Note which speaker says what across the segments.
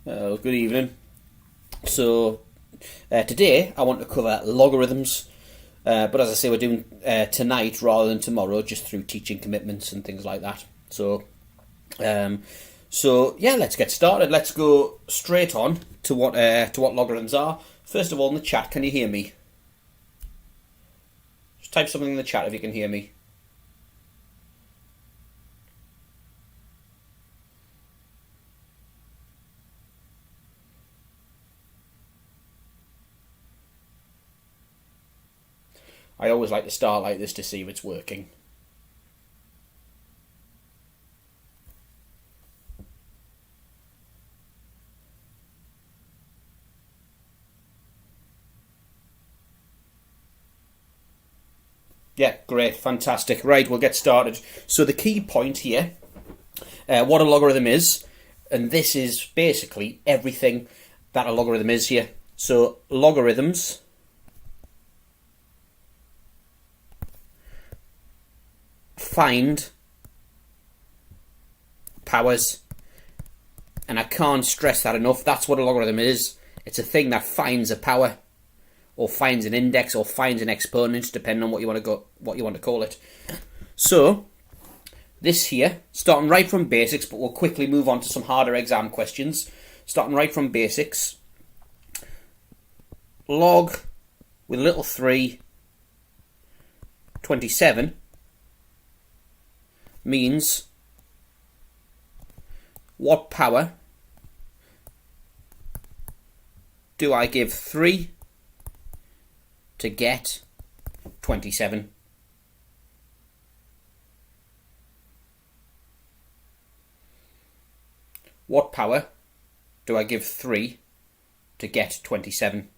Speaker 1: Good evening. So today I want to cover logarithms, but as I say, we're doing tonight rather than tomorrow, just through teaching commitments and things like that. So yeah, let's get started. Let's go straight on to what logarithms are. First of all, in the chat, can you hear me? Just type something in the chat if you can hear me. I always like to start like this to see if it's working. Yeah, great, fantastic. Right, we'll get started. So the key point here, what a logarithm is, and this is basically everything that a logarithm is here. So logarithms find powers, and I can't stress that enough. That's what a logarithm is. It's a thing that finds a power, or finds an index, or finds an exponent, depending on what you want to call it. So this here, starting right from basics, but we'll quickly move on to some harder exam questions. Starting right from basics, log with a little 3, 27 means what power do I give 3 to get 27? What power do I give 3 to get 27?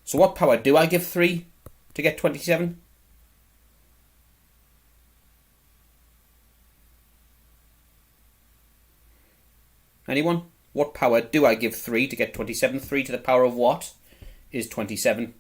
Speaker 1: So what power do I give 3 to get 27? Anyone? What power do I give 3 to get 27? 3 to the power of what is 27?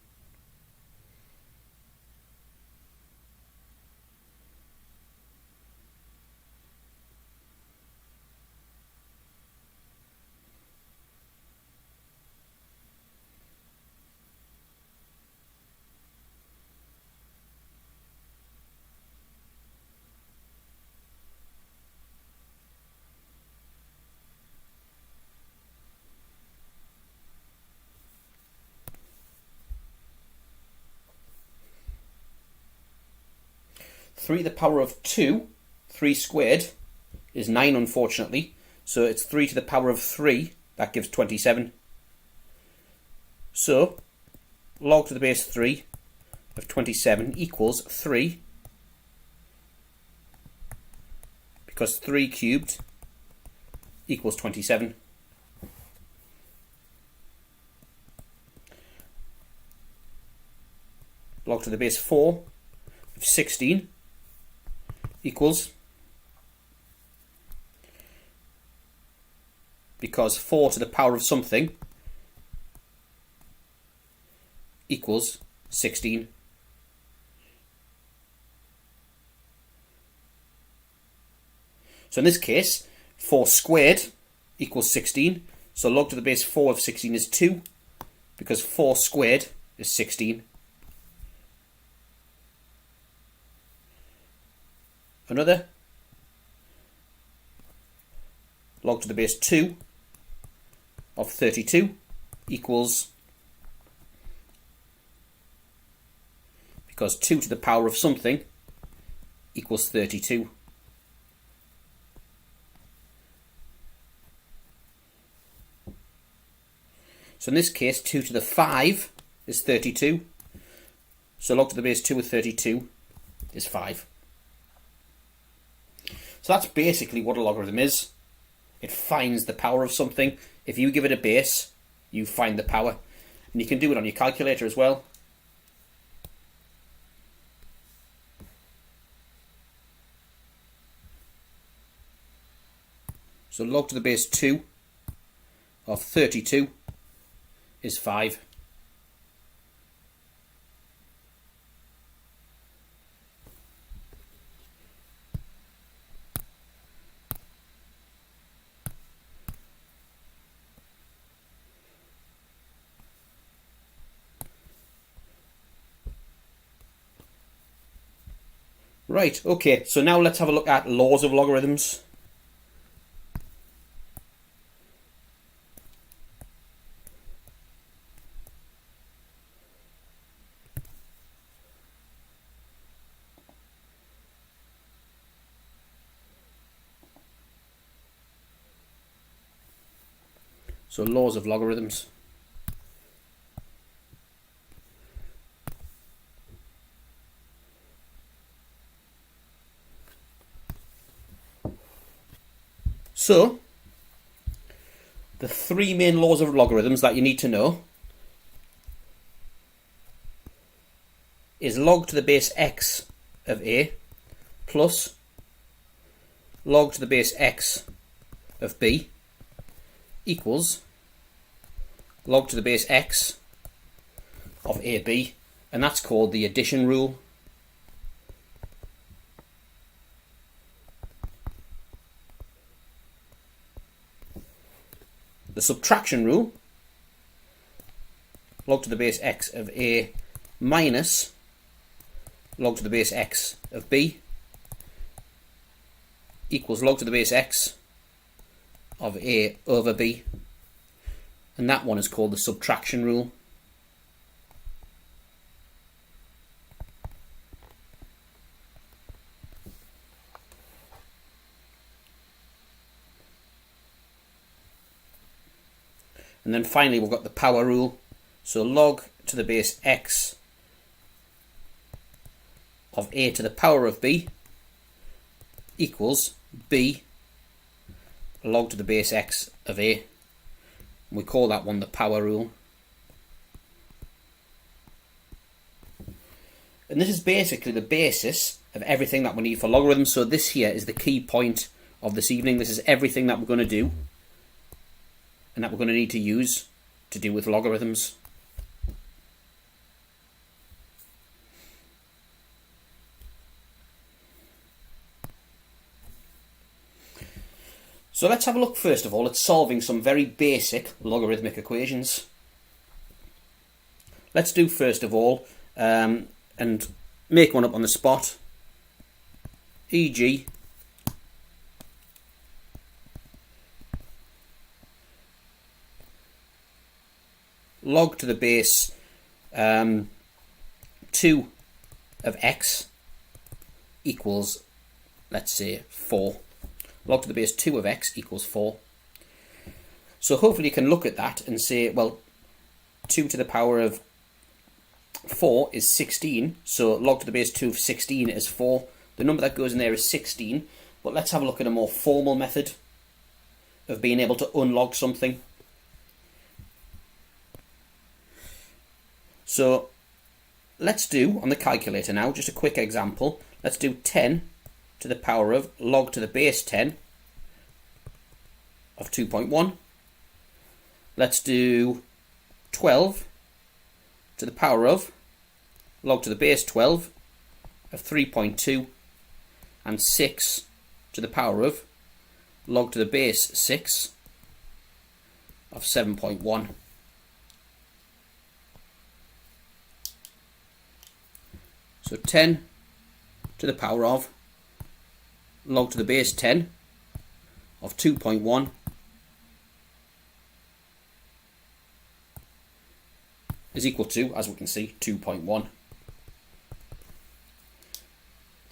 Speaker 1: Three to the power of 2, 3 squared, is 9, unfortunately. So it's 3 to the power of 3, that gives 27. So log to the base 3 of 27 equals 3, because 3 cubed equals 27. Log to the base 4 of 16 equals, because 4 to the power of something equals 16. So in this case, 4 squared equals 16. So log to the base 4 of 16 is 2, because 4 squared is 16. Another, log to the base 2 of 32 equals, because 2 to the power of something equals 32. So in this case, 2 to the 5 is 32. So log to the base 2 of 32 is 5. So that's basically what a logarithm is. It finds the power of something. If you give it a base, you find the power. And you can do it on your calculator as well. So log to the base 2 of 32 is 5. Right, okay, so now let's have a look at laws of logarithms. So laws of logarithms. So, the three main laws of logarithms that you need to know is log to the base x of a plus log to the base x of b equals log to the base x of ab, and that's called the addition rule. The subtraction rule, log to the base x of a minus log to the base x of b equals log to the base x of a over b, and that one is called the subtraction rule. And then finally we've got the power rule. So log to the base x of a to the power of b equals b log to the base x of a. We call that one the power rule. And this is basically the basis of everything that we need for logarithms. So this here is the key point of this evening. This is everything that we're going to do and that we're going to need to use to do with logarithms. So let's have a look first of all at solving some very basic logarithmic equations. Let's do first of all and make one up on the spot, e.g. log to the base 2 of x equals, let's say, 4. Log to the base 2 of x equals 4. So hopefully you can look at that and say, well, 2 to the power of 4 is 16, so log to the base 2 of 16 is 4. The number that goes in there is 16, but let's have a look at a more formal method of being able to unlog something. So let's do, on the calculator now, just a quick example. Let's do 10 to the power of log to the base 10 of 2.1. Let's do 12 to the power of log to the base 12 of 3.2, and 6 to the power of log to the base 6 of 7.1. So 10 to the power of log to the base 10 of 2.1 is equal to, as we can see, 2.1.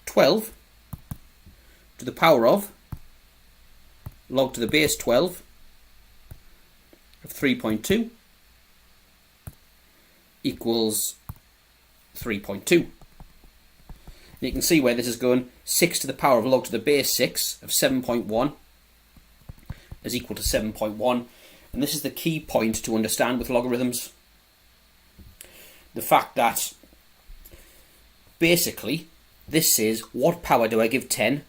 Speaker 1: 12 to the power of log to the base 12 of 3.2 equals 3.2. You can see where this is going. 6 to the power of log to the base 6 of 7.1 is equal to 7.1. And this is the key point to understand with logarithms. The fact that basically this is what power do I give 10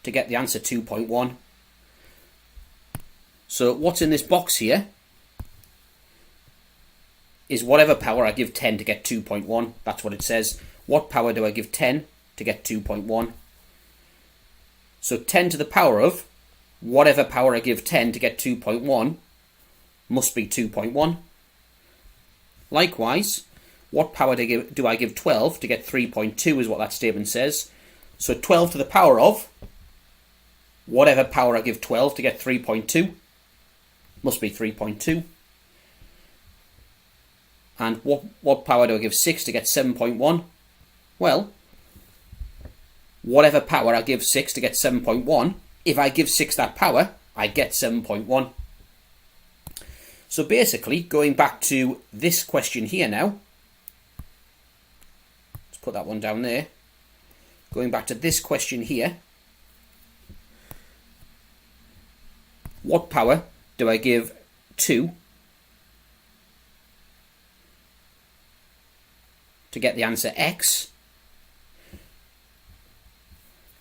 Speaker 1: to get the answer 2.1. So what's in this box here is whatever power I give 10 to get 2.1. That's what it says. What power do I give 10 to get 2.1? So 10 to the power of whatever power I give 10 to get 2.1 must be 2.1. Likewise, what power do I give 12 to get 3.2 is what that statement says. So 12 to the power of whatever power I give 12 to get 3.2 must be 3.2. And what power do I give 6 to get 7.1? Well, whatever power I give 6 to get 7.1, if I give 6 that power, I get 7.1. So basically, going back to this question here now, let's put that one down there. Going back to this question here, what power do I give 2 to get the answer x?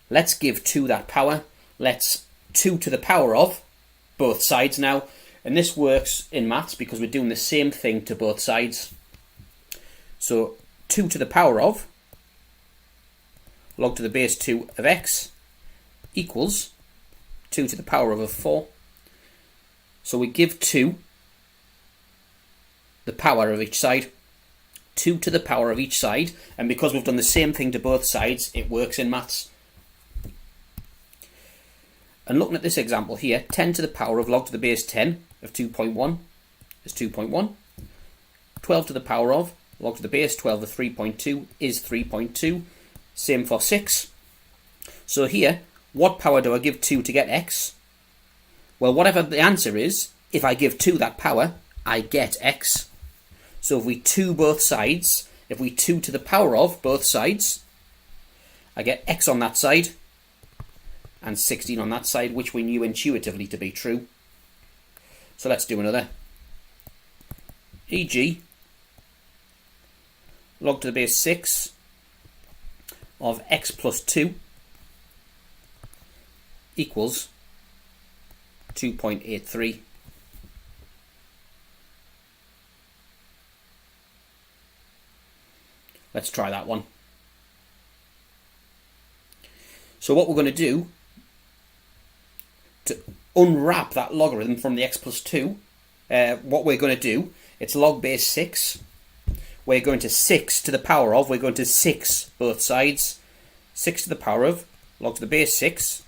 Speaker 1: Let's give 2 that power. Let's 2 to the power of both sides now. And this works in maths because we're doing the same thing to both sides. So 2 to the power of log to the base 2 of x equals 2 to the power of 4. So we give 2 the power of each side. 2 to the power of each side. And because we've done the same thing to both sides, it works in maths. And looking at this example here, 10 to the power of log to the base 10 of 2.1 is 2.1. 12 to the power of log to the base 12 of 3.2 is 3.2. Same for 6. So here, what power do I give 2 to get x? Well, whatever the answer is, if I give 2 that power, I get x. So if we 2 both sides, if we 2 to the power of both sides, I get x on that side and 16 on that side, which we knew intuitively to be true. So let's do another. E.g., log to the base 6 of x plus 2 equals 2.83. Let's try that one. So what we're going to do to unwrap that logarithm from the x plus 2, what we're going to do, it's log base 6. We're going to 6 to the power of, we're going to 6 both sides. 6 to the power of log to the base 6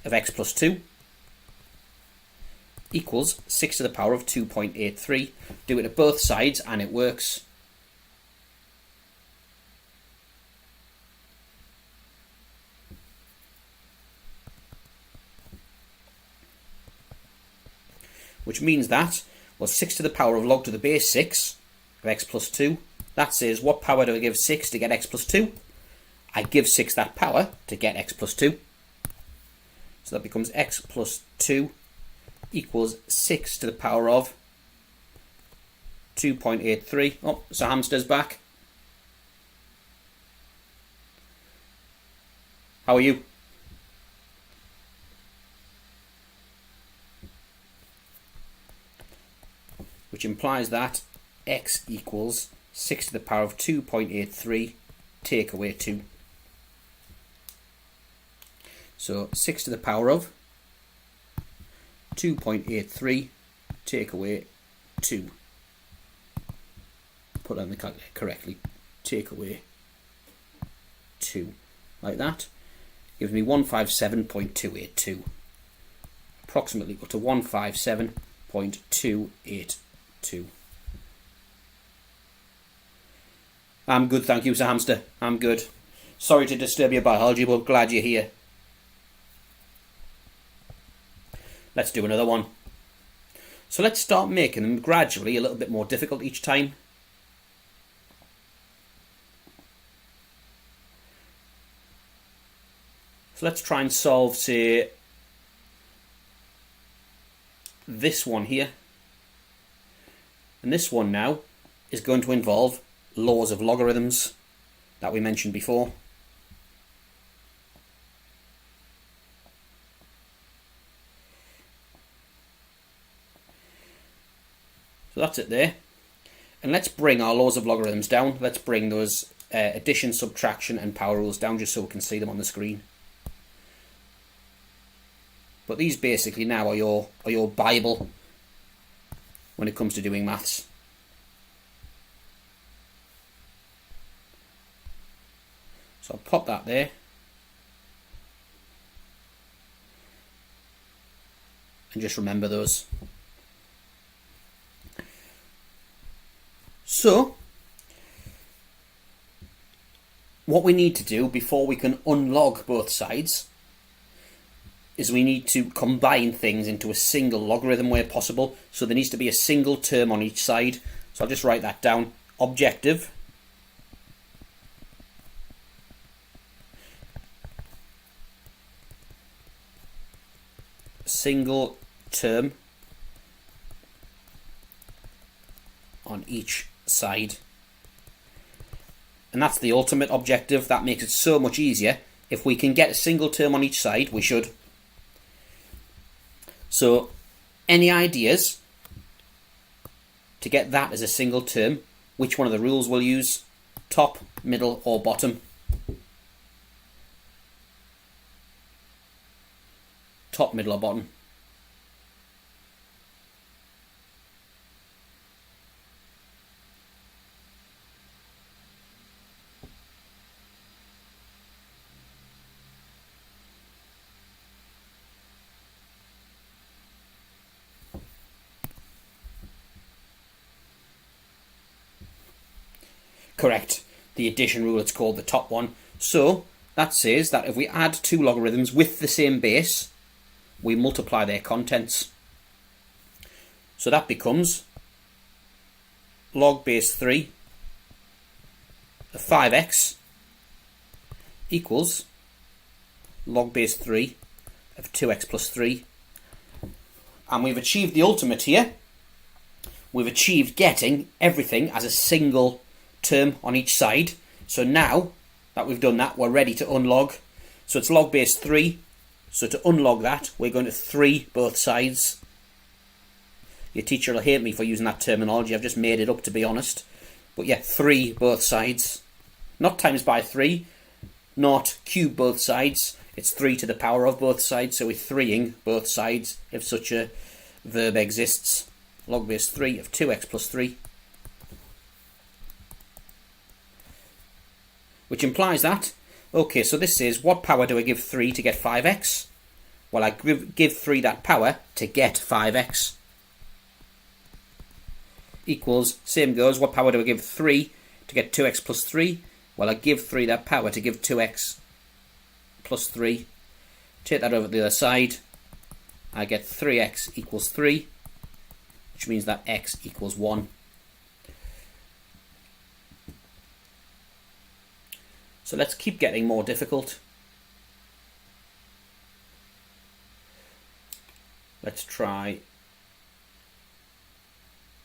Speaker 1: of x plus 2 equals 6 to the power of 2.83. Do it to both sides and it works. Which means that, well, 6 to the power of log to the base 6 of x plus 2, that says what power do I give 6 to get x plus 2? I give 6 that power to get x plus 2. So that becomes x plus 2 equals 6 to the power of 2.83. Oh, so Hamster's back. How are you? Which implies that x equals 6 to the power of 2.83 take away 2. So 6 to the power of 2.83 take away 2. Put that in the calculator correctly. Take away 2. Like that. Gives me 157.282. Approximately equal to 157.282. I'm good, thank you, Sir Hamster. I'm good. Sorry to disturb your biology, but glad you're here. Let's do another one. So let's start making them gradually a little bit more difficult each time. So let's try and solve, say, this one here. And this one now is going to involve laws of logarithms that we mentioned before. So that's it there. And let's bring our laws of logarithms down. Let's bring those addition, subtraction and power rules down just so we can see them on the screen. But these basically now are your Bible when it comes to doing maths. So I'll pop that there. and just remember those. So what we need to do before we can unlog both sides is we need to combine things into a single logarithm where possible. So there needs to be a single term on each side. So I'll just write that down. Objective single term on each side. And that's the ultimate objective. That makes it so much easier. If we can get a single term on each side, we should. So any ideas to get that as a single term? Which one of the rules we'll use? Top, middle, or bottom? Top, middle, or bottom? Correct. The addition rule, it's called the top one. So that says that if we add two logarithms with the same base, we multiply their contents. So that becomes log base 3 of 5x equals log base 3 of 2x plus 3. And we've achieved the ultimate here. We've achieved getting everything as a single term on each side. So now that we've done that, we're ready to unlog. So it's log base 3. So to unlog that, we're going to 3 both sides. Your teacher will hate me for using that terminology. I've just made it up, to be honest. But yeah, 3 both sides. Not times by 3, not cube both sides. It's 3 to the power of both sides. So we're 3ing both sides, if such a verb exists. Log base 3 of 2x plus 3. Which implies that, okay, so this is, what power do I give 3 to get 5x? Well, I give 3 that power to get 5x. Equals, same goes, what power do I give 3 to get 2x plus 3? Well, I give 3 that power to give 2x plus 3. Take that over to the other side. I get 3x equals 3, which means that x equals 1. So let's keep getting more difficult. Let's try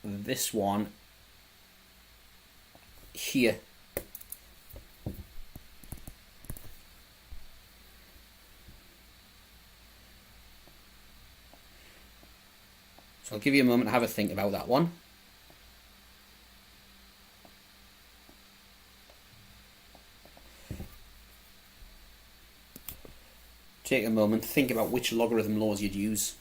Speaker 1: this one here. So I'll give you a moment to have a think about that one. Take a moment, think about which logarithm laws you'd use.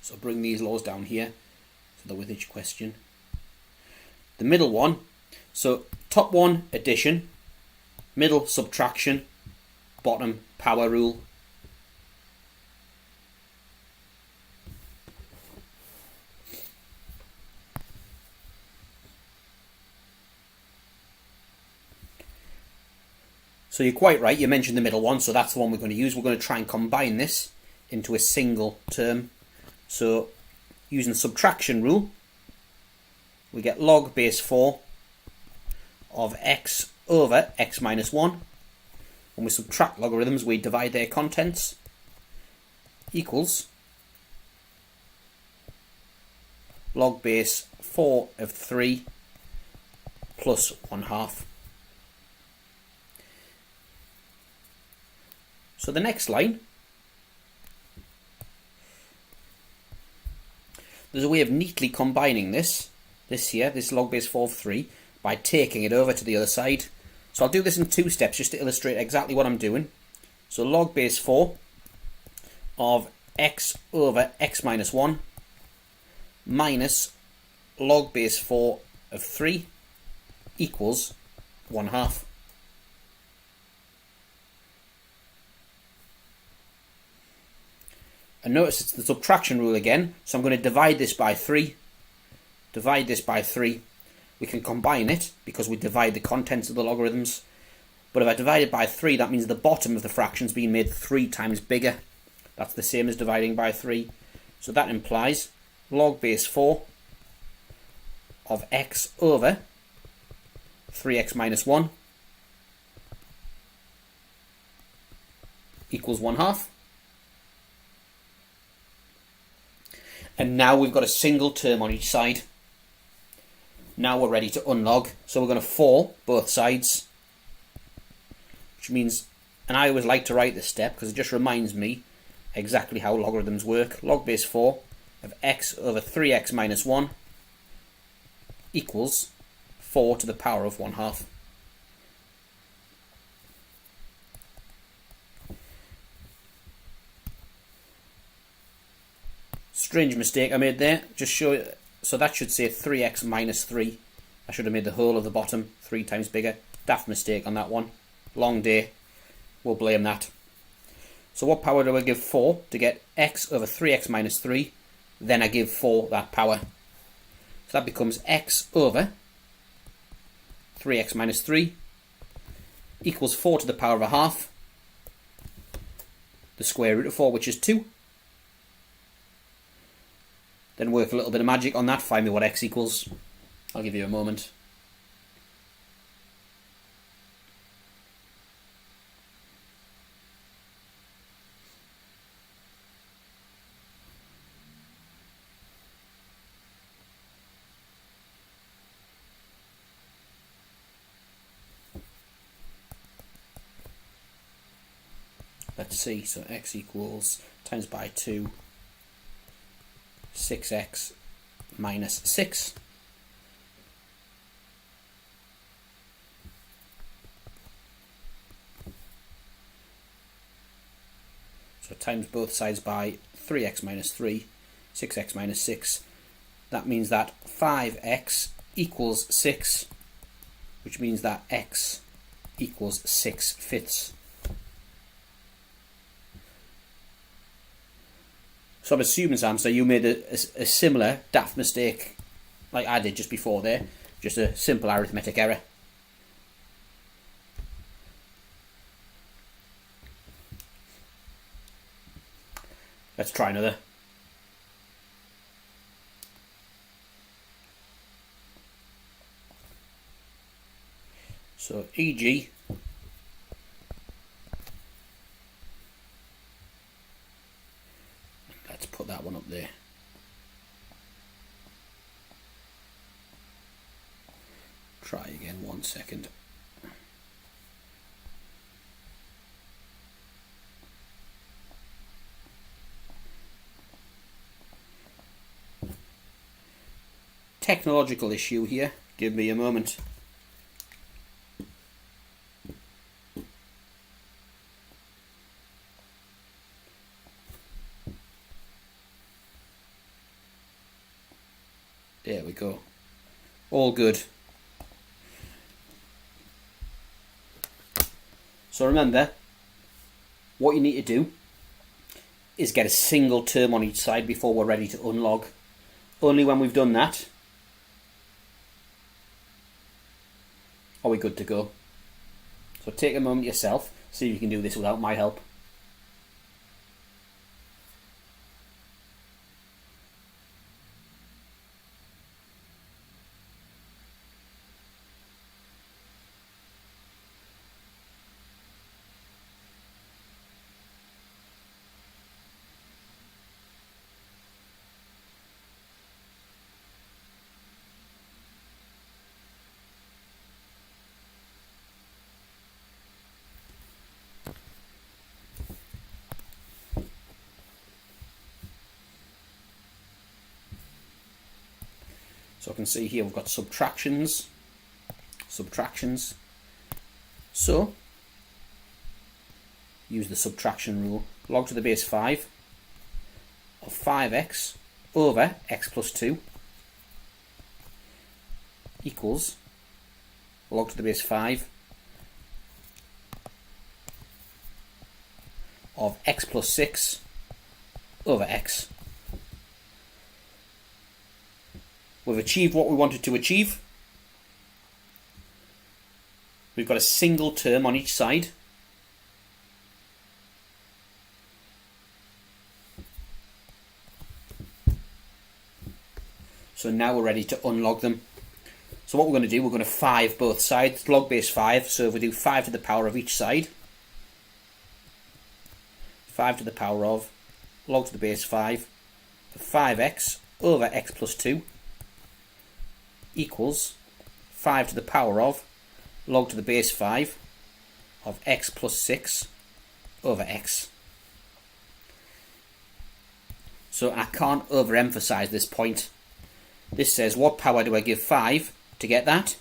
Speaker 1: So bring these laws down here, so they're with each question. The middle one, so top one, addition, middle, subtraction, bottom, power rule. So you're quite right, you mentioned the middle one, so that's the one we're going to use. We're going to try and combine this into a single term. So using the subtraction rule, we get log base 4 of x over x minus 1. When we subtract logarithms, we divide their contents, equals log base 4 of 3 plus 1/2. So the next line, There's a way of neatly combining this log base 4 of 3, by taking it over to the other side. So I'll do this in 2 steps just to illustrate exactly what I'm doing. So log base 4 of x over x minus 1 minus log base 4 of 3 equals 1/2. And notice it's the subtraction rule again, so I'm going to divide this by 3. Divide this by 3. We can combine it because we divide the contents of the logarithms. But if I divide it by 3, that means the bottom of the fraction's being made 3 times bigger. That's the same as dividing by 3. So that implies log base 4 of x over 3x minus 1 equals 1/2. And now we've got a single term on each side. Now we're ready to unlog. So we're going to 4 both sides. Which means, and I always like to write this step because it just reminds me exactly how logarithms work. Log base 4 of x over 3x minus 1 equals 4 to the power of 1/2. Strange mistake I made there. Just show it. So that should say 3x minus 3. I should have made the whole of the bottom 3 times bigger. Daft mistake on that one. Long day. We'll blame that. So what power do I give 4 to get x over 3x minus 3? Then I give 4 that power. So that becomes x over 3x minus 3 equals 4 to the power of 1/2. The square root of 4, which is 2. Then work a little bit of magic on that, find me what x equals. I'll give you a moment. Let's see, so x equals times by 2, 6x minus 6. So times both sides by 3x minus 3, 6x minus 6. That means that 5x equals 6, which means that x equals 6/5. So I'm assuming, Sam, so you made a similar daft mistake like I did just before there. Just a simple arithmetic error. Let's try another. So e.g. let's put that one up there. Try again, 1 second. Technological issue here. Give me a moment. There we go. All good. So remember, what you need to do is get a single term on each side before we're ready to unlog. Only when we've done that are we good to go. So take a moment yourself, see if you can do this without my help. So I can see here we've got subtractions. So use the subtraction rule. Log to the base 5 of 5x over x plus 2 equals log to the base 5 of x plus 6 over x. We've achieved what we wanted to achieve. We've got a single term on each side. So now we're ready to unlog them. So what we're going to do, we're going to 5 both sides, log base 5. So if we do 5 to the power of each side, 5 to the power of log to the base 5 of 5x over x plus 2 equals 5 to the power of log to the base 5 of x plus 6 over x. So I can't overemphasize this point. This says, what power do I give 5 to get that?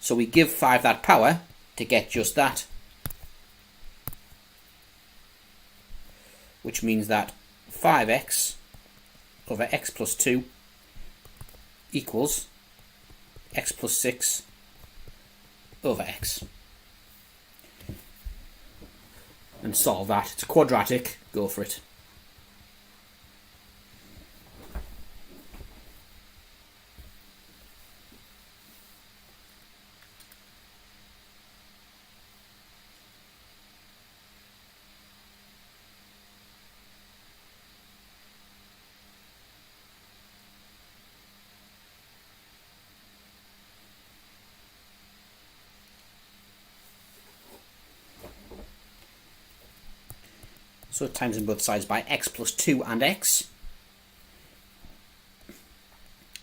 Speaker 1: So we give 5 that power to get just that. Which means that 5x over x plus 2 equals x plus 6 over x. And solve that. It's quadratic. Go for it. So times in both sides by x plus 2 and x.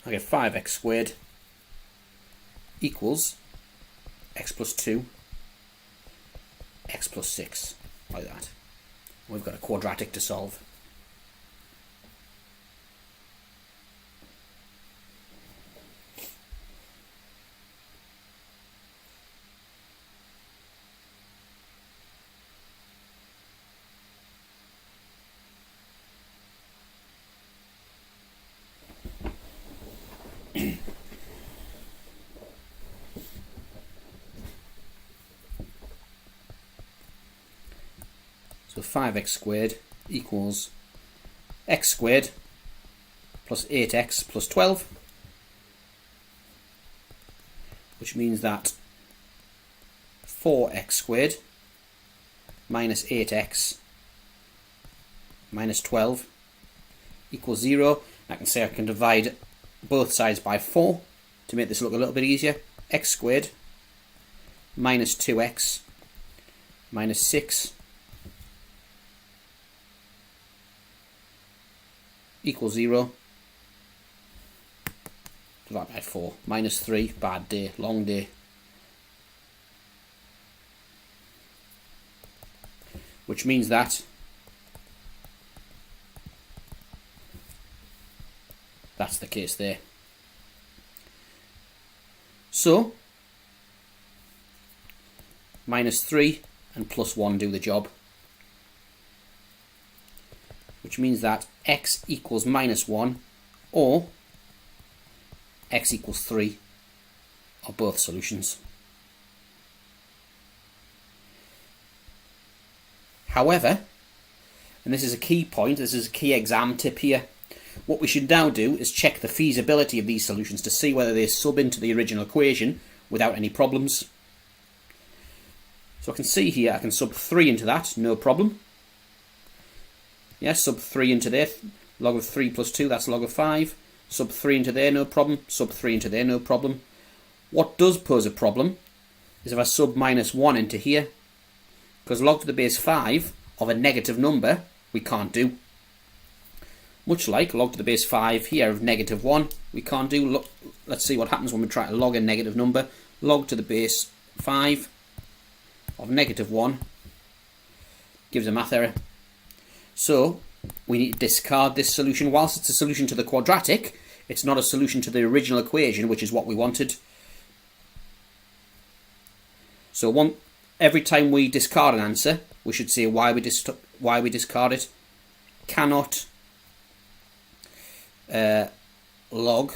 Speaker 1: I get 5x squared equals x plus 2, x plus 6, like that. We've got a quadratic to solve. So 5x squared equals x squared plus 8x plus 12, which means that 4x squared minus 8x minus 12 equals 0. I can say I can divide both sides by 4 to make this look a little bit easier. X squared minus 2x minus 6 equals 0. Divide by 4. Minus 3. Bad day. Long day. Which means that that's the case there. So minus 3 and plus 1 do the job. Which means that x equals minus 1 or x equals 3 are both solutions. However, and this is a key point, this is a key exam tip here, what we should now do is check the feasibility of these solutions to see whether they sub into the original equation without any problems. So I can see here I can sub 3 into that, no problem. Yes, sub 3 into there, log of 3 plus 2, that's log of 5. Sub 3 into there, no problem. Sub 3 into there, no problem. What does pose a problem is if I sub minus 1 into here, because log to the base 5 of a negative number, we can't do. Much like log to the base 5 here of negative 1, we can't do. Let's see what happens when we try to log a negative number. Log to the base 5 of negative 1 gives a math error. So we need to discard this solution. Whilst it's a solution to the quadratic, It's not a solution to the original equation, which is what we wanted. So every time we discard an answer, we should say why we discard it. Cannot log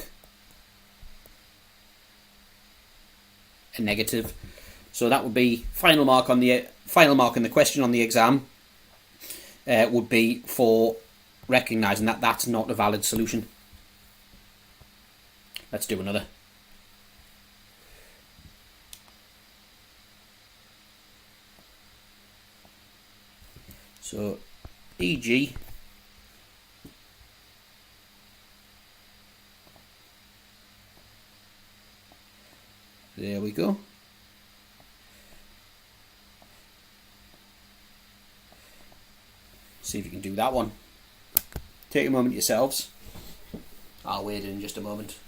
Speaker 1: a negative. So that would be final mark in the question on the exam. Would be for recognising that that's not a valid solution. Let's do another. So, e.g. There we go. See if you can do that one. Take a moment yourselves. I'll wait in just a moment.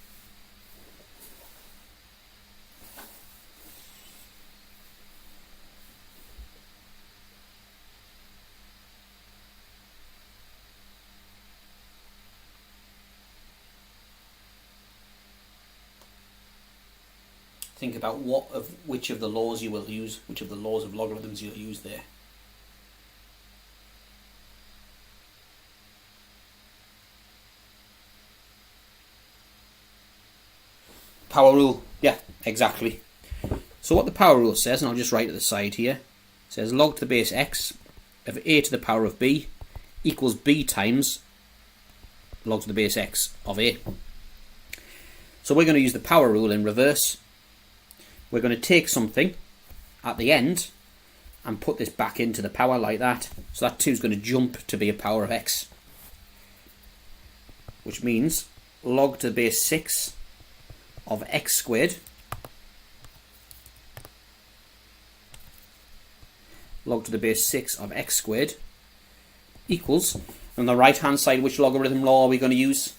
Speaker 1: Think about which of the laws you will use, which of the laws of logarithms you'll use there. Power rule, yeah, exactly. So what the power rule says, and I'll just write at the side here, says log to the base x of a to the power of b equals b times log to the base x of a. So we're going to use the power rule in reverse. We're going to take something at the end and put this back into the power like that. So that 2 is going to jump to be a power of x, which means log to the base 6 of x squared log to the base 6 of x squared equals, on the right hand side, which logarithm law are we going to use?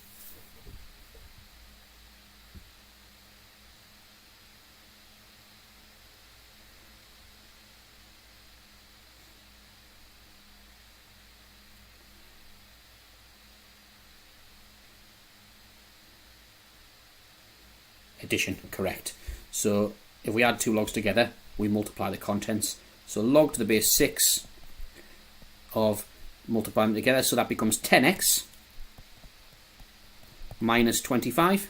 Speaker 1: Addition, correct. So if we add 2 logs together, we multiply the contents. So log to the base 6 of multiplying them together, so that becomes 10x minus 25.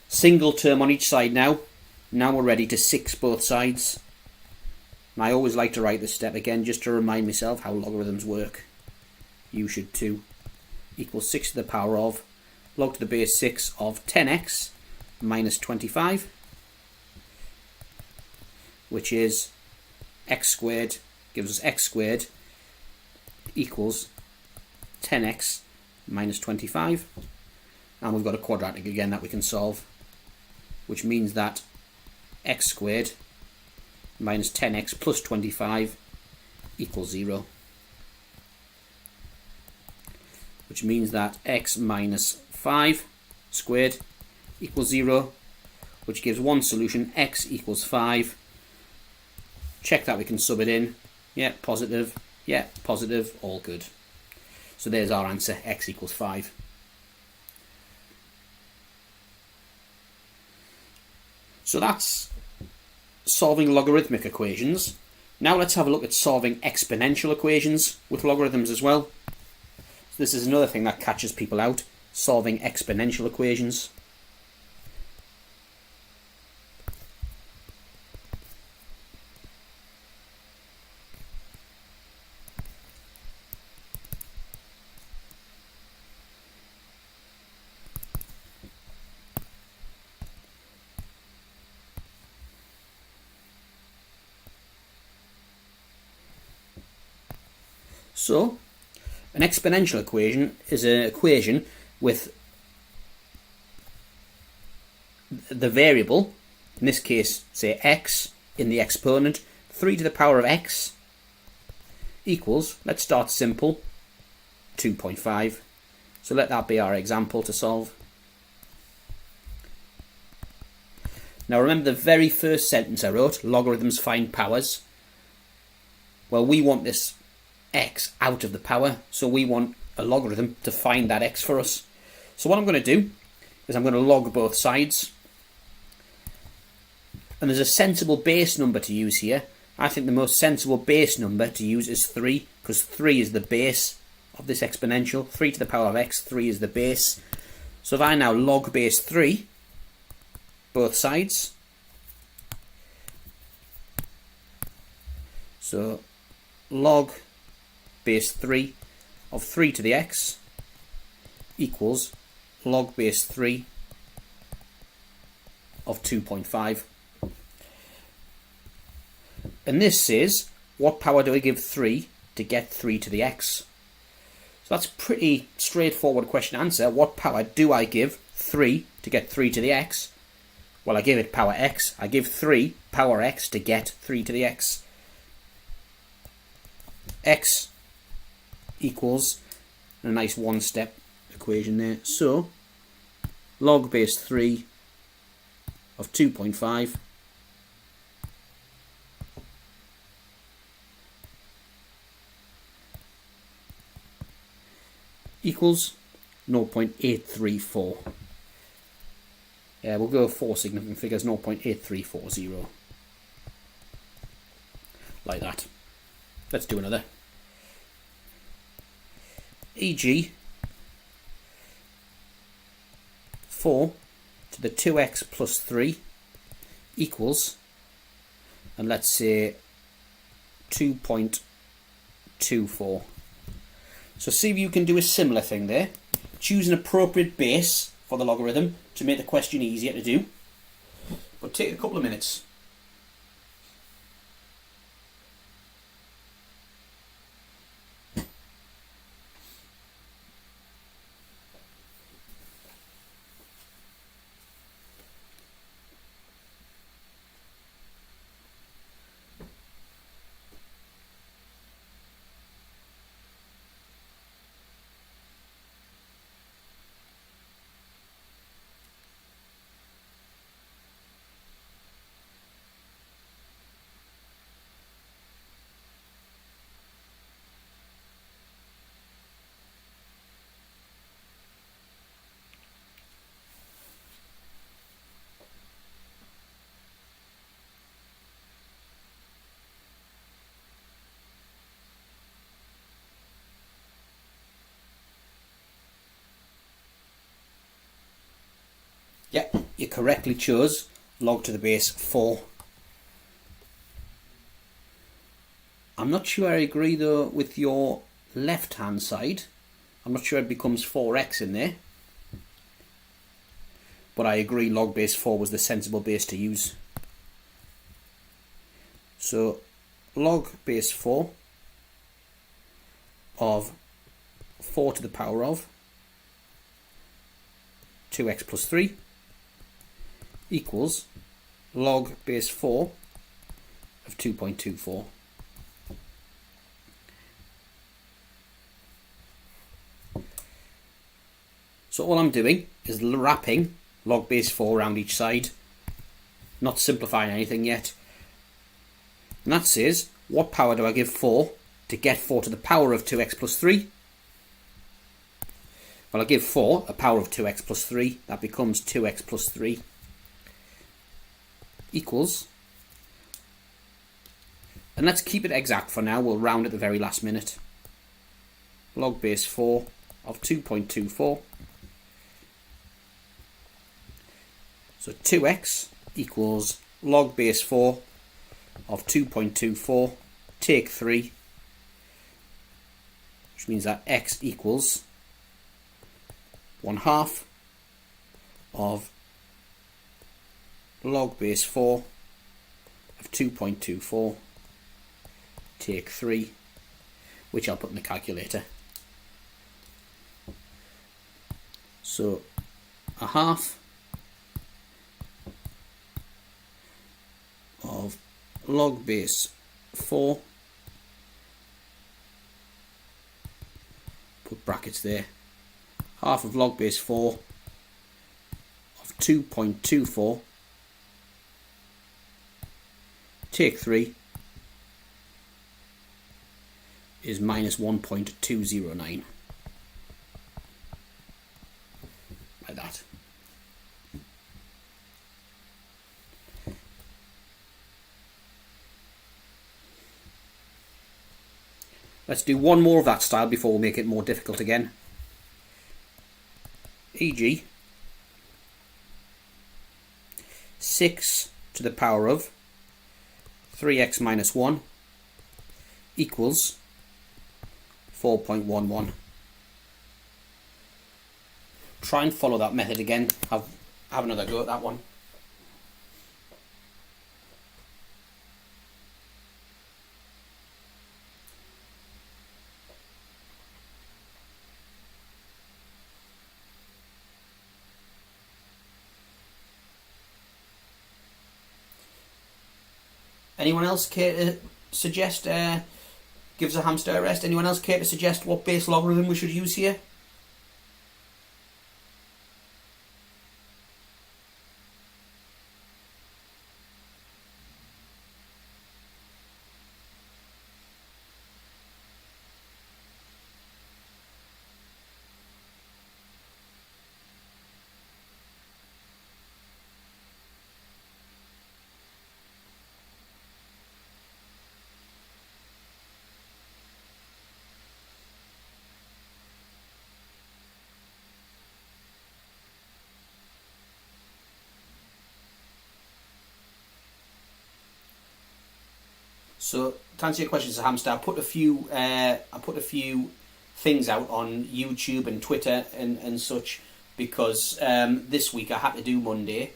Speaker 1: Single term on each side now. Now we're ready to 6 both sides. And I always like to write this step again just to remind myself how logarithms work. You should too. Equals 6 to the power of log to the base 6 of 10x minus 25, which is x squared, gives us x squared equals 10x minus 25. And we've got a quadratic again that we can solve, which means that x squared minus 10x plus 25 equals 0. Which means that x minus 5 squared equals 0, which gives one solution, x equals 5. Check that we can sub it in. Yeah, positive. Yeah, positive. All good. So there's our answer, x equals 5. So that's solving logarithmic equations. Now let's have a look at solving exponential equations with logarithms as well. So this is another thing that catches people out, solving exponential equations. So, an exponential equation is an equation with the variable, in this case, say x, in the exponent, 3 to the power of x equals, let's start simple, 2.5. So let that be our example to solve. Now remember the very first sentence I wrote, logarithms find powers. Well, we want this x out of the power, so we want a logarithm to find that x for us. So what I'm going to do is I'm going to log both sides. And there's a sensible base number to use here. I think the most sensible base number to use is 3, because 3 is the base of this exponential. 3 to the power of x, 3 is the base. So if I now log base 3, both sides, so log base 3 of 3 to the x equals log base 3 of 2.5. And this says, what power do I give 3 to get 3 to the x? So that's a pretty straightforward question answer. What power do I give 3 to get 3 to the x? Well, I give it power x. I give 3 power x to get 3 to the x. X equals a nice one-step equation there. So, log base 3 of 2.5 equals 0.834. Yeah, we'll go with 4 significant figures, 0.8340. Like that. Let's do another. E.g. 4 to the 2x plus 3 equals, and let's say 2.24. So see if you can do a similar thing there. Choose an appropriate base for the logarithm to make the question easier to do. But take a couple of minutes. Yeah, you correctly chose log to the base 4. I'm not sure I agree though with your left hand side. I'm not sure it becomes 4x in there. But I agree log base 4 was the sensible base to use. So log base 4 of 4 to the power of 2x plus 3 equals log base 4 of 2.24. So all I'm doing is wrapping log base 4 around each side, not simplifying anything yet. And that says, what power do I give 4 to get 4 to the power of 2x plus 3? Well, I give 4 a power of 2x plus 3. That becomes 2x plus 3 equals, and let's keep it exact for now, we'll round at the very last minute, log base 4 of 2.24. So 2x equals log base 4 of 2.24, take 3, which means that x equals 1/2 of log base 4 of 2.24, take 3, which I'll put in the calculator. So 1/2 of log base 4, put brackets there, 1/2 of log base 4 of 2.24, take 3 is minus 1.209. Let's do one more of that style before we make it more difficult again. E.g. 6 to the power of 3x minus 1 equals 4.11. Try and follow that method again. Have another go at that one. Anyone else care to suggest, gives a hamster a rest, anyone else care to suggest what base logarithm we should use here? So to answer your questions, hamster, I put a few things out on YouTube and Twitter and such because this week I had to do Monday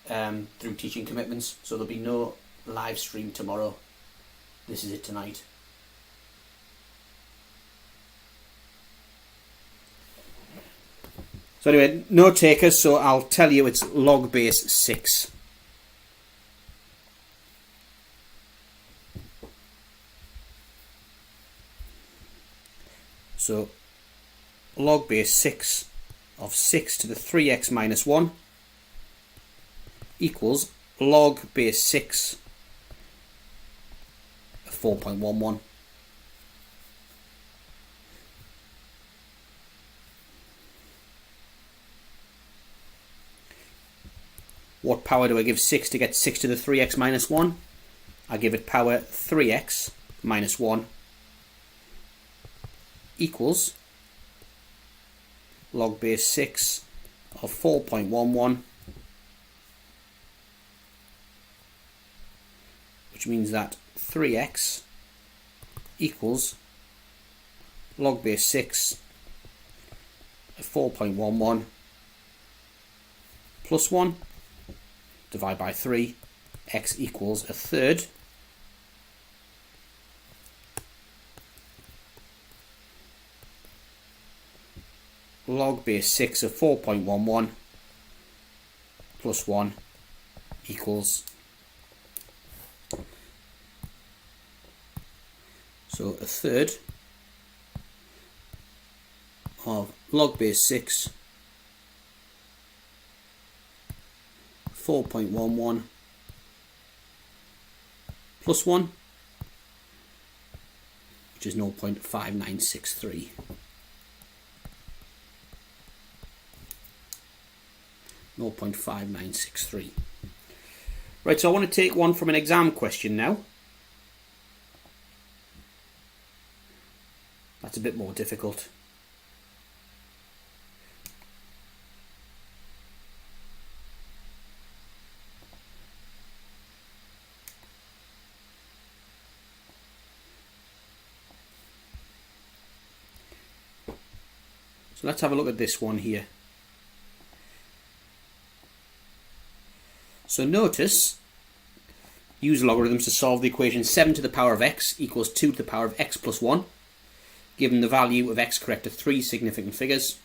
Speaker 1: through teaching commitments, so there'll be no live stream tomorrow. This is it tonight. So anyway, no takers, so I'll tell you it's log base 6. So log base 6 of 6 to the 3x minus 1 equals log base 6 of 4.11. What power do I give 6 to get 6 to the 3x minus 1? I give it power 3x minus 1 equals log base 6 of 4.11, which means that 3x equals log base 6 of 4.11 plus 1, divide by 3, x equals a third. Log base 6 of 4.11 plus 1 equals, so a third of log base 6 4.11 plus 1, which is 0.5963. Right, so I want to take one from an exam question now. That's a bit more difficult. So let's have a look at this one here. So notice, use logarithms to solve the equation 7 to the power of x equals 2 to the power of x plus 1, given the value of x correct to 3 significant figures.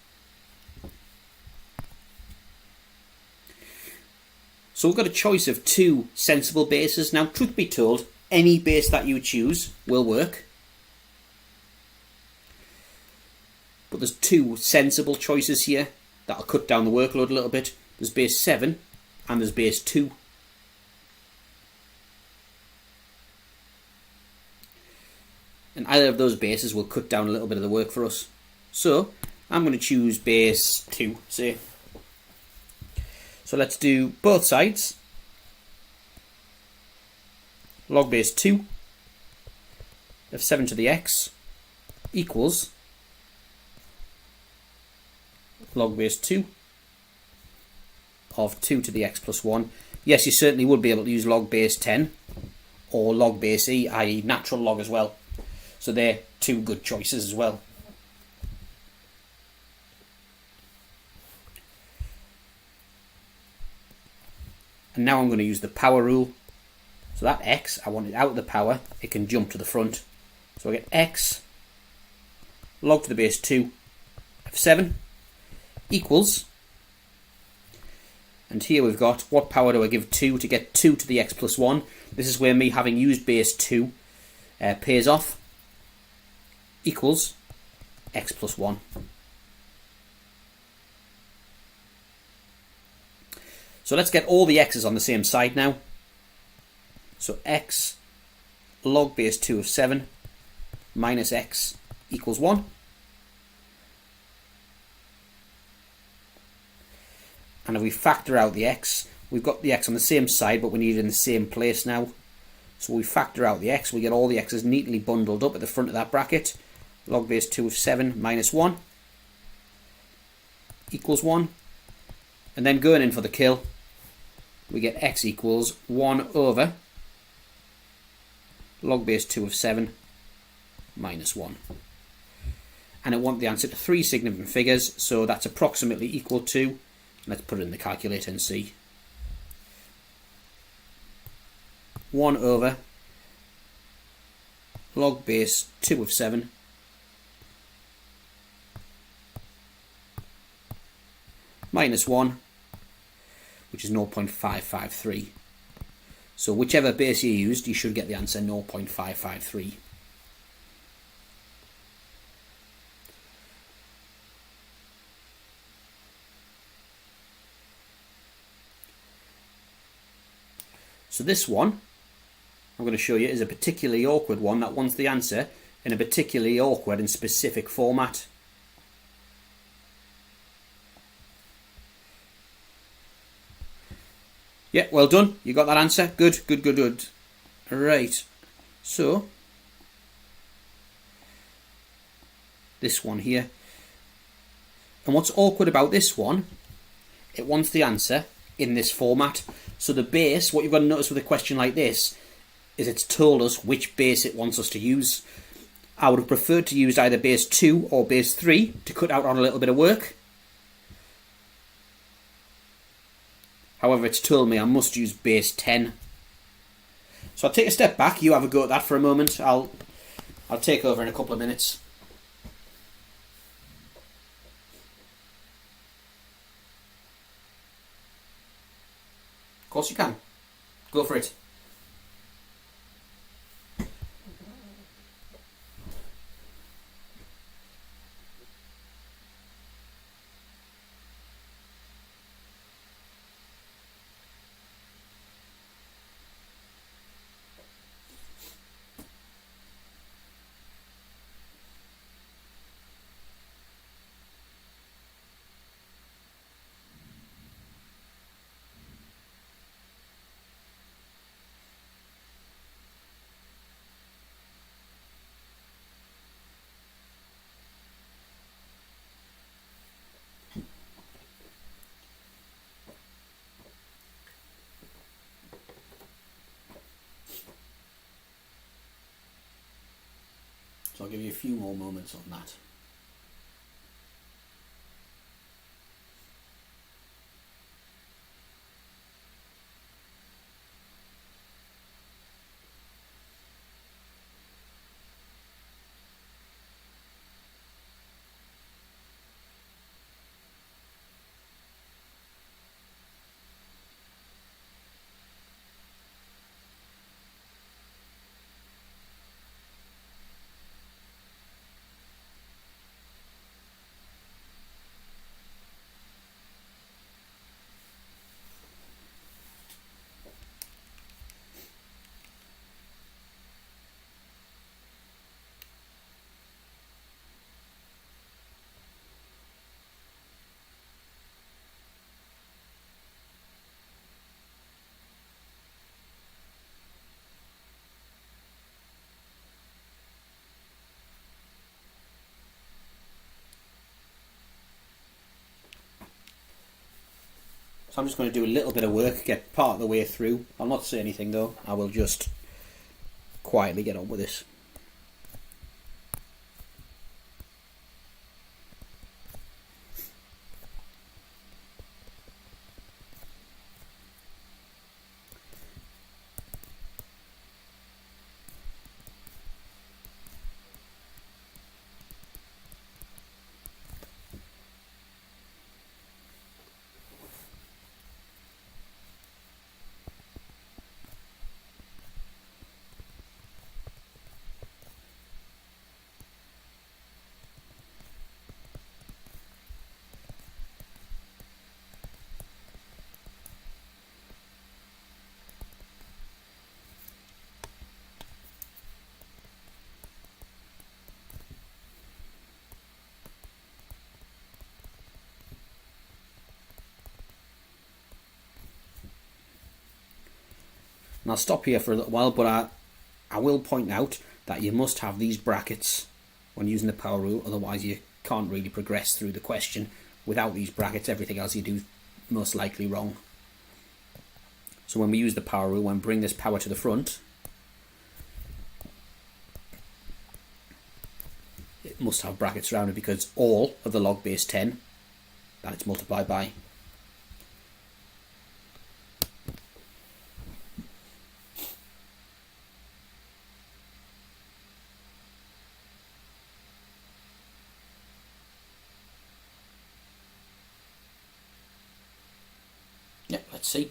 Speaker 1: So we've got a choice of 2 sensible bases. Now, truth be told, any base that you choose will work. But there's 2 sensible choices here that'll cut down the workload a little bit. There's base 7 and there's base 2. And either of those bases will cut down a little bit of the work for us. So I'm going to choose base 2, say. So let's do both sides. Log base 2 of 7 to the x equals log base 2 of 2 to the x plus 1. Yes, you certainly would be able to use log base 10 or log base e, i.e. natural log as well. So they're two good choices as well. And now I'm going to use the power rule. So that x, I want it out of the power, it can jump to the front. So I get x log to the base 2 of 7 equals, and here we've got, what power do I give 2 to get 2 to the x plus 1? This is where me having used base 2 pays off, equals x plus 1. So let's get all the x's on the same side now. So x log base 2 of 7 minus x equals 1. And if we factor out the x, we've got the x on the same side, but we need it in the same place now. So we factor out the x, we get all the x's neatly bundled up at the front of that bracket. Log base 2 of 7 minus 1 equals 1. And then going in for the kill, we get x equals 1 over log base 2 of 7 minus 1. And I want the answer to 3 significant figures, so that's approximately equal to, let's put it in the calculator and see, 1 over log base 2 of 7 minus 1, which is 0.553. So whichever base you used, you should get the answer 0.553. So this one, I'm going to show you, is a particularly awkward one that wants the answer in a particularly awkward and specific format. Yeah, well done. You got that answer. Good, good, good, good. Right. So, this one here. And what's awkward about this one, it wants the answer in this format. So the base, what you've got to notice with a question like this, is it's told us which base it wants us to use. I would have preferred to use either base 2 or base 3 to cut out on a little bit of work. However, it's told me I must use base 10. So I'll take a step back. You have a go at that for a moment. I'll take over in a couple of minutes. Of course you can. Go for it. So I'll give you a few more moments on that. So I'm just going to do a little bit of work, get part of the way through. I'll not say anything though, I will just quietly get on with this. And I'll stop here for a little while, but I will point out that you must have these brackets when using the power rule, otherwise you can't really progress through the question. Without these brackets, everything else you do most likely wrong. So when we use the power rule, when we bring this power to the front, it must have brackets around it because all of the log base 10 that it's multiplied by. Yep, let's see.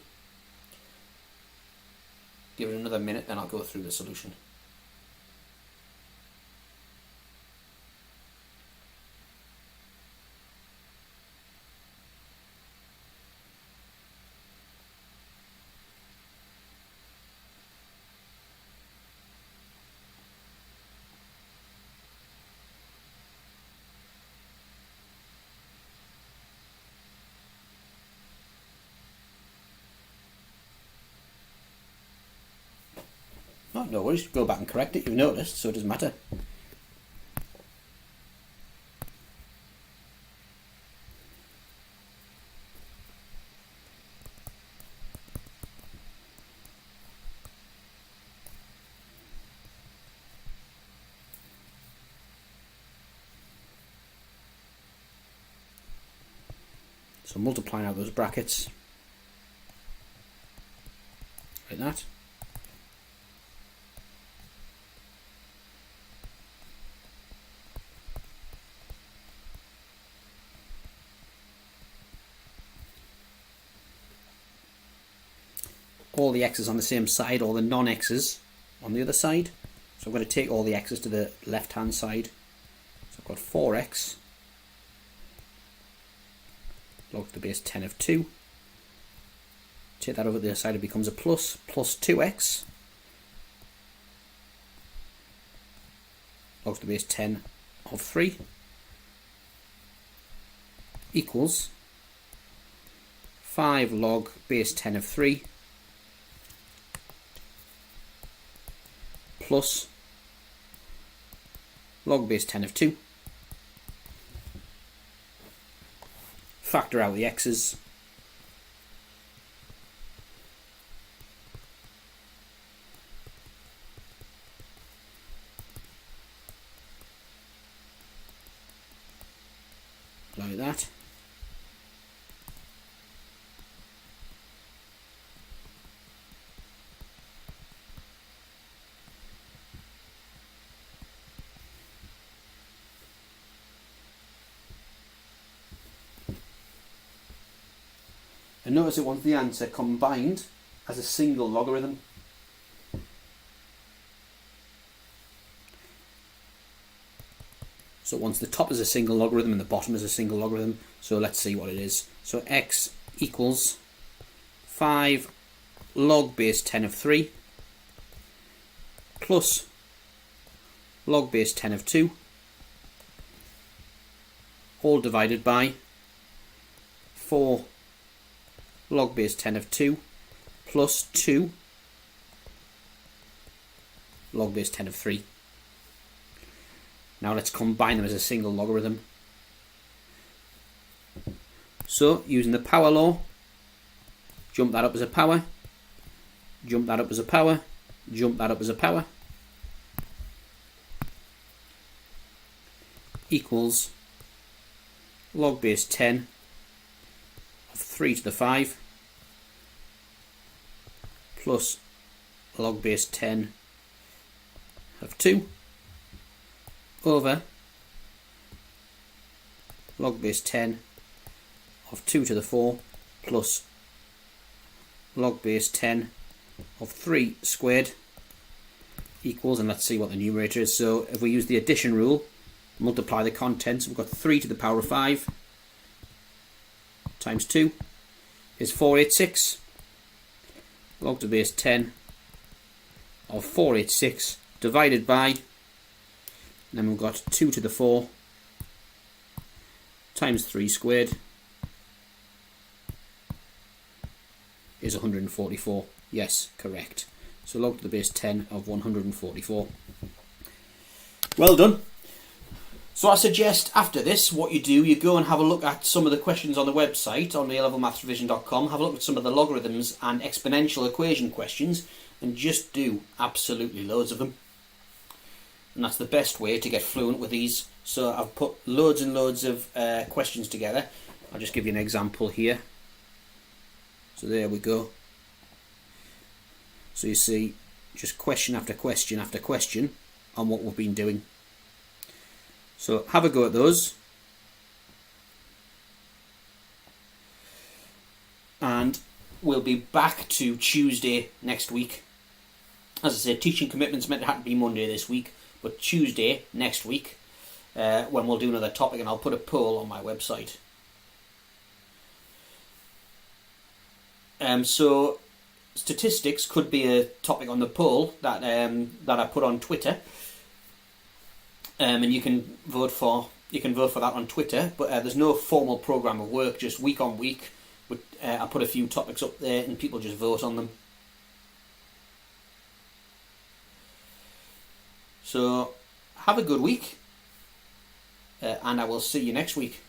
Speaker 1: Give it another minute, then I'll go through the solution. Oh, no worries, go back and correct it, you've noticed, so it doesn't matter. So multiplying out those brackets, like that. All the x's on the same side, all the non-x's on the other side. So I'm going to take all the x's to the left hand side. So I've got 4x log to the base 10 of 2. Take that over to the other side, it becomes a plus 2x log to the base 10 of 3 equals 5 log base 10 of 3 plus log base 10 of 2. Factor out the x's. Like that. And notice it wants the answer combined as a single logarithm. So it wants the top as a single logarithm and the bottom as a single logarithm. So let's see what it is. So x equals 5 log base 10 of 3 plus log base 10 of 2 all divided by 4 log base 10 of 2 plus 2 log base 10 of 3. Now let's combine them as a single logarithm. So using the power law, jump that up as a power, jump that up as a power, jump that up as a power, equals log base 10 of 3 to the 5 plus log base 10 of 2 over log base 10 of 2 to the 4 plus log base 10 of 3 squared equals, and let's see what the numerator is. So if we use the addition rule, multiply the contents, we've got 3 to the power of 5 times 2 is 486. Log to base 10 of 486 divided by, and then we've got 2 to the 4 times 3 squared is 144. Yes, correct. So log to the base 10 of 144. Well done. So I suggest after this, what you do, you go and have a look at some of the questions on the website, on alevelmathsrevision.com, have a look at some of the logarithms and exponential equation questions, and just do absolutely loads of them. And that's the best way to get fluent with these. So I've put loads and loads of questions together. I'll just give you an example here. So there we go. So you see, just question after question after question on what we've been doing. So have a go at those. And we'll be back to Tuesday next week. As I said, teaching commitments meant it had to be Monday this week, but Tuesday next week, when we'll do another topic, and I'll put a poll on my website. So statistics could be a topic on the poll that I put on Twitter. And you can vote for that on Twitter, but there's no formal program of work, just week on week. But I put a few topics up there, and people just vote on them. So have a good week, and I will see you next week.